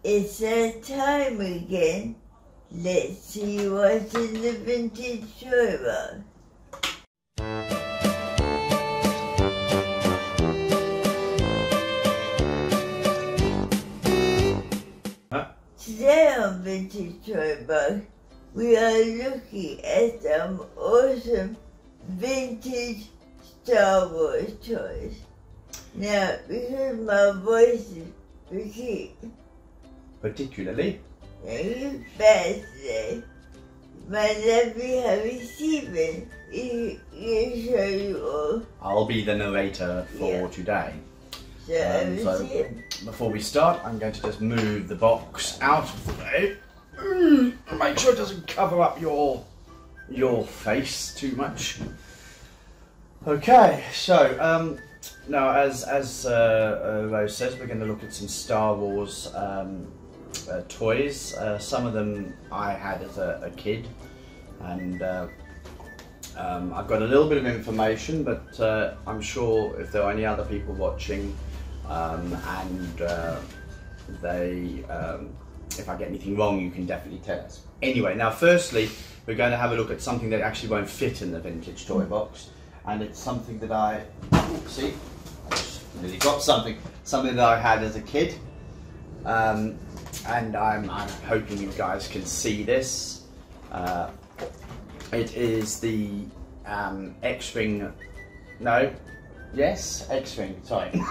It's that time again. Let's see what's in the vintage toy box. Today on Vintage Toy Box, we are looking at some awesome vintage Star Wars toys. Now, because my voice is particularly fast today, my lovely hubby Stephen is going to show you all. I'll be the narrator for today. So before we start, I'm going to just move the box out of the way. Make sure it doesn't cover up your face too much. Okay, so now as Rose says, we're going to look at some Star Wars toys. Some of them I had as a kid, and I've got a little bit of information, but I'm sure if there are any other people watching if I get anything wrong, you can definitely tell us. Anyway, now firstly, we're going to have a look at something that actually won't fit in the vintage toy box, and it's something that I just nearly got something that I had as a kid, and I'm hoping you guys can see this. It is the X-Wing, X-Wing, sorry.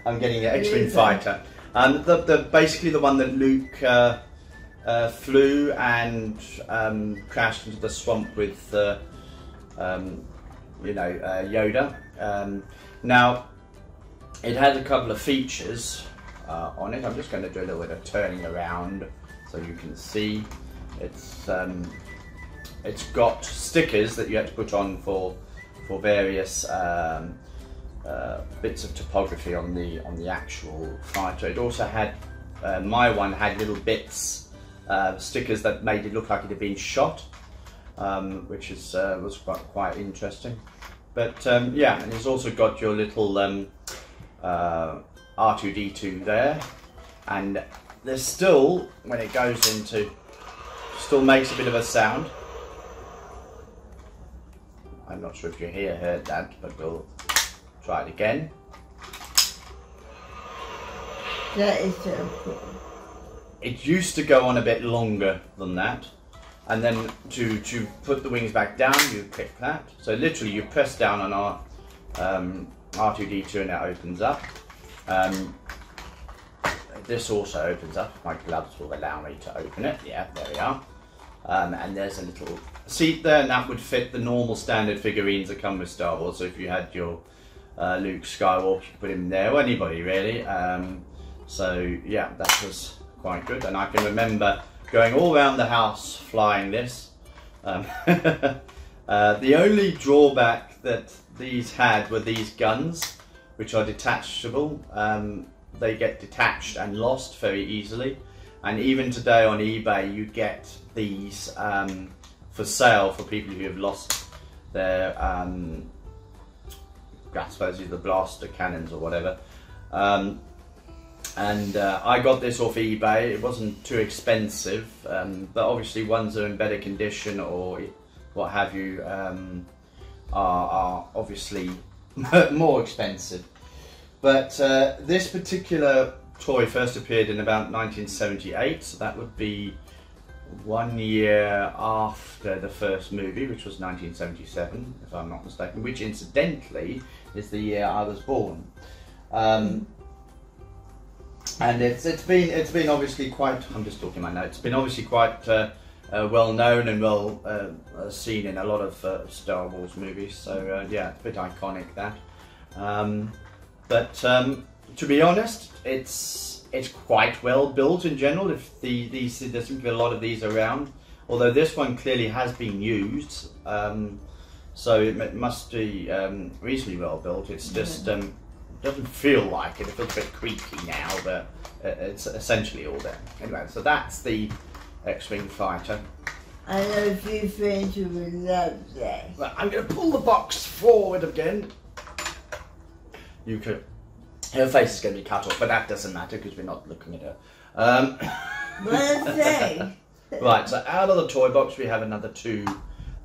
I'm getting an X-Wing fighter. Basically the one that Luke flew and crashed into the swamp with, Yoda. Now, it had a couple of features on it. I'm just going to do a little bit of turning around so you can see. It's got stickers that you have to put on for various bits of topography on the actual fighter. It also had my one had little bits, stickers that made it look like it had been shot, which was quite interesting. But yeah, and it's also got your little R2-D2 there, and there's still, when it goes into, still makes a bit of a sound. I'm not sure if you heard that, but we'll try it again. That is so cool. It used to go on a bit longer than that, and then to put the wings back down, you click that. So literally, you press down on our R2-D2 and it opens up. This also opens up. My gloves will allow me to open it. Yeah, there we are. And there's a little seat there, and that would fit the normal standard figurines that come with Star Wars. So if you had your Luke Skywalker, you could put him there, or anybody really. So yeah, that was quite good, and I can remember going all around the house flying this. The only drawback that these had were these guns, which are detachable. They get detached and lost very easily, and even today on eBay you get these for sale for people who have lost their I suppose the blaster cannons or whatever. I got this off eBay. It wasn't too expensive, but obviously ones that are in better condition or what have you are obviously more expensive. But this particular toy first appeared in about 1978, so that would be 1 year after the first movie, which was 1977, if I'm not mistaken, which incidentally is the year I was born. And it's been obviously quite, I'm just talking my notes, it's been obviously quite well known and well seen in a lot of Star Wars movies, so yeah, it's a bit iconic that. But to be honest, it's quite well built in general. If there seems to be a lot of these around, although this one clearly has been used, so it must be reasonably well built. It's just doesn't feel like it. It feels a bit creaky now, but it's essentially all there. Anyway, so that's the X-Wing fighter. I know a few friends who would love that. Well, I'm going to pull the box forward again. You could. Her face is going to be cut off, but that doesn't matter because we're not looking at One thing. Right, so out of the toy box we have another 2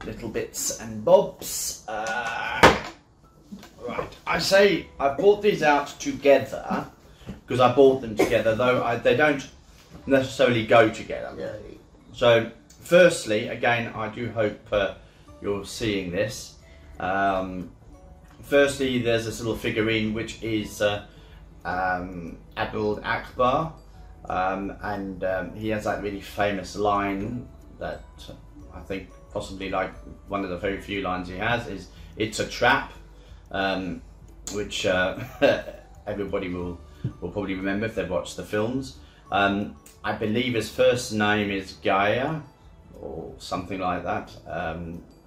little bits and bobs. Right, I say I bought these out together because I bought them together, though they don't necessarily go together. No. So, firstly, again, I do hope you're seeing this. Firstly, there's this little figurine which is Admiral Akbar, and he has that really famous line that I think possibly like one of the very few lines he has is "It's a trap," which everybody will probably remember if they've watched the films. I believe his first name is Gaia or something like that.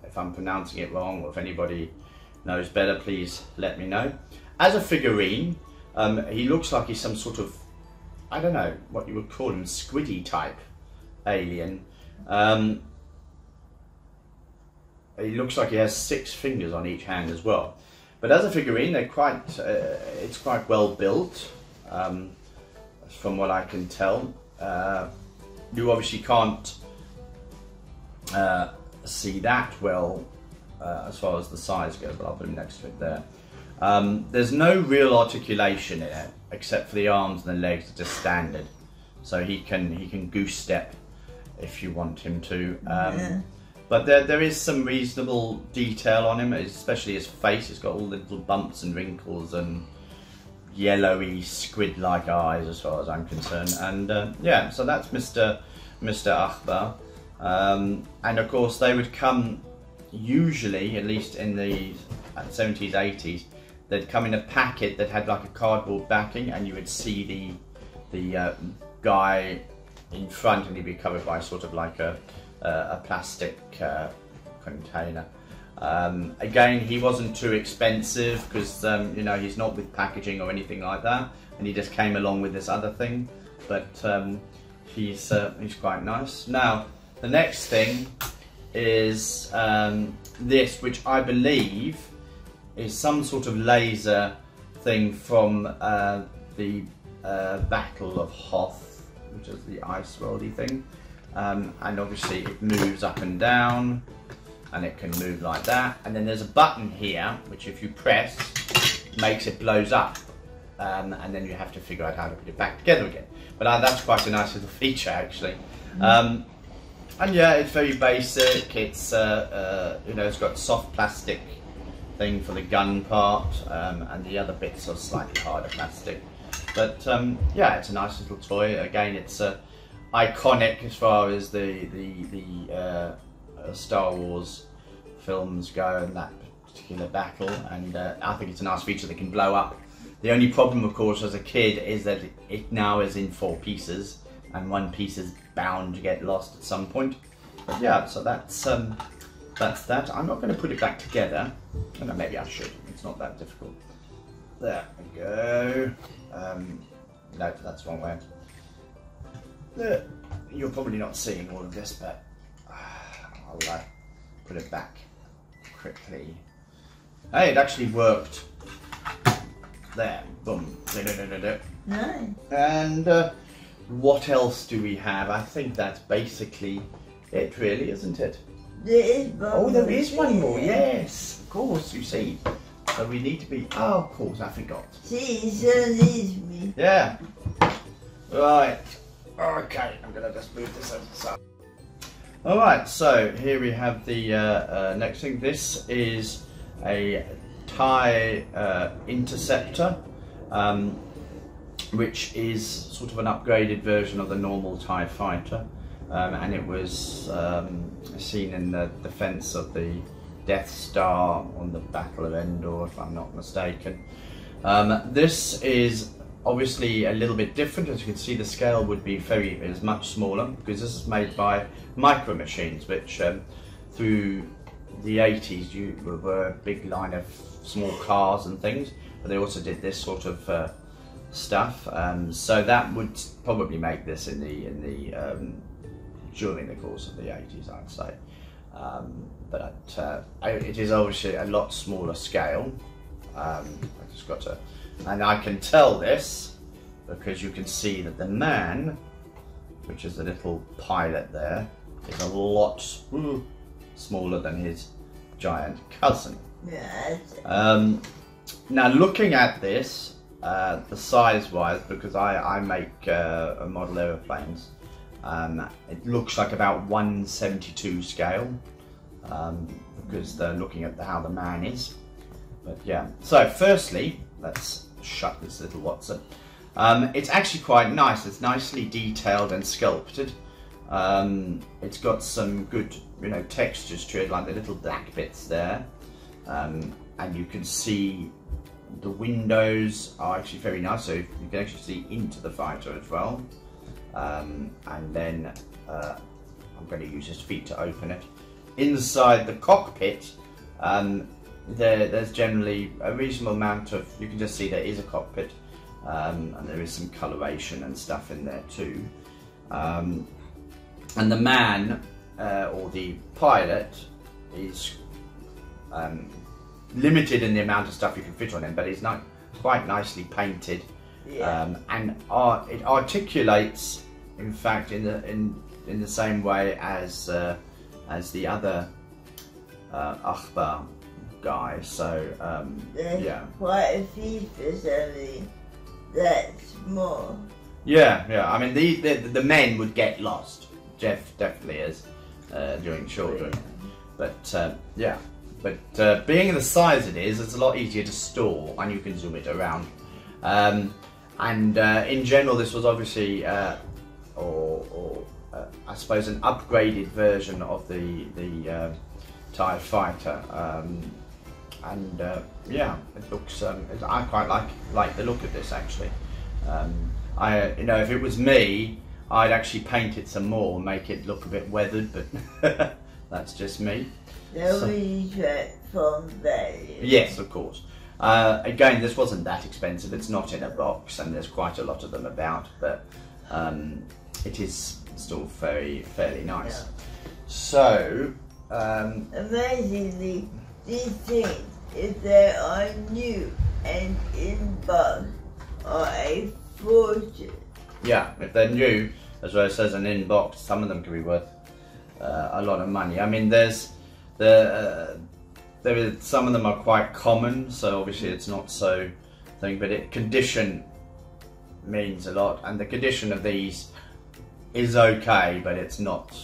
If I'm pronouncing it wrong, or if anybody knows better, please let me know. As a figurine, he looks like he's some sort of, I don't know what you would call him, squiddy type alien. He looks like he has 6 fingers on each hand as well. But as a figurine, they're quite, it's quite well built, from what I can tell. You obviously can't see that well as far as the size goes, but I'll put him next to it there. There's no real articulation in it, except for the arms and the legs are just standard. So he can goose step if you want him to. But there is some reasonable detail on him, especially his face. It's got all the little bumps and wrinkles and yellowy squid-like eyes, as far as I'm concerned. And yeah, so that's Mr. Akbar. And of course, they would come usually, at least in the 70s, 80s, they'd come in a packet that had like a cardboard backing, and you would see the guy in front, and he'd be covered by sort of like a plastic container. Again, he wasn't too expensive because you know, he's not with packaging or anything like that, and he just came along with this other thing. But he's quite nice. Now the next thing is this, which I believe is some sort of laser thing from the Battle of Hoth, which is the ice worldy thing. And obviously it moves up and down, and it can move like that. And then there's a button here, which if you press, makes it blows up. And then you have to figure out how to put it back together again. But that's quite a nice little feature, actually. And yeah, it's very basic. It's you know, it's got soft plastic thing for the gun part, and the other bits are slightly harder plastic. But yeah, it's a nice little toy. Again, it's iconic as far as the Star Wars films go, and that particular battle. And I think it's a nice feature that can blow up. The only problem, of course, as a kid, is that it now is in 4 pieces, and 1 piece is bound to get lost at some point. But yeah, so that's that. I'm not going to put it back together. No, maybe I should. It's not that difficult. There we go. No, that's the wrong way. You're probably not seeing all of this, but I'll put it back quickly. Hey, it actually worked. There, boom. Nice. And what else do we have? I think that's basically it, really, isn't it? There is one. Oh, there is one more. Yes, of course. You see, so we need to be. Oh, of course, I forgot. See, so needs me. Yeah. Right. Okay, I'm gonna just move this over the side. All right. So here we have the next thing. This is a TIE interceptor, which is sort of an upgraded version of the normal TIE fighter, and it was seen in the defense of the Death Star on the Battle of Endor, if I'm not mistaken. This is obviously a little bit different. As you can see, the scale would be is much smaller, because this is made by Micro Machines, which through the 80s were a big line of small cars and things, but they also did this sort of stuff. So that would probably make this in the during the course of the 80s, I'd say. But it is obviously a lot smaller scale. I just got to, and I can tell this because you can see that the man which is the little pilot there, is a lot smaller than his giant cousin. Yeah. Now looking at this, the size-wise, because I make model aeroplanes, it looks like about 1/72 scale, because they're looking at how the man is. But yeah, so firstly, let's shut this little Watson. It's actually quite nice. It's nicely detailed and sculpted. It's got some good, textures to it, like the little black bits there. And you can see the windows are actually very nice, so you can actually see into the fighter as well. And then I'm going to use his feet to open it. Inside the cockpit, there's generally a reasonable amount of, you can just see there is a cockpit, and there is some coloration and stuff in there too. And the man, or the pilot, is limited in the amount of stuff you can fit on him, but he's quite nicely painted. Yeah. And it articulates, in fact, in the same way as the other Akbar guy. So There's yeah, quite a few for something that small. yeah. I mean, the men would get lost. Jeff definitely is during children, but yeah. But being the size it is, it's a lot easier to store, and you can zoom it around. And in general, this was obviously, I suppose, an upgraded version of the TIE fighter. And yeah, it looks. I quite like the look of this actually. If it was me, I'd actually paint it some more, make it look a bit weathered, but that's just me. Nobody from value. Yes, of course. Again, this wasn't that expensive. It's not in a box, and there's quite a lot of them about, but it is still fairly nice. Yeah. So, amazingly, these things, if they are new and in box, are a fortune. Yeah, if they're new, as well as says an in box, some of them can be worth a lot of money. I mean, some of them are quite common, so obviously it's not so thing, but condition means a lot, and the condition of these is okay, but it's not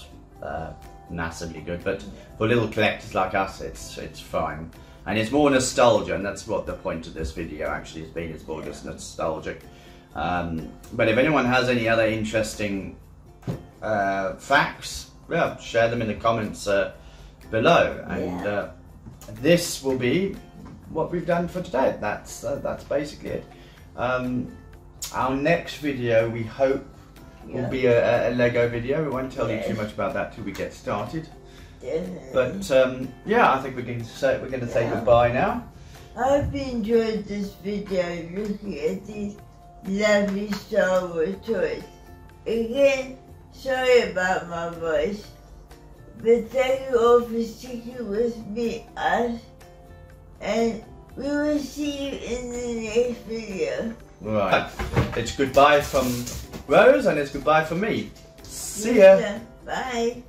massively good. But for little collectors like us, it's fine, and it's more nostalgia, and that's what the point of this video actually has been. It's more just nostalgic. But if anyone has any other interesting facts, yeah, share them in the comments below, and this will be what we've done for today. That's basically it. Our next video, we hope, will be a Lego video. We won't tell you too much about that till we get started. Definitely. But yeah, I think we're going to say goodbye now. I hope you enjoyed this video looking at these lovely Star Wars toys. Again, sorry about my voice, but thank you all for sticking with us, and we will see you in the next video. Right, it's goodbye from Rose, and it's goodbye from me. See ya. Bye.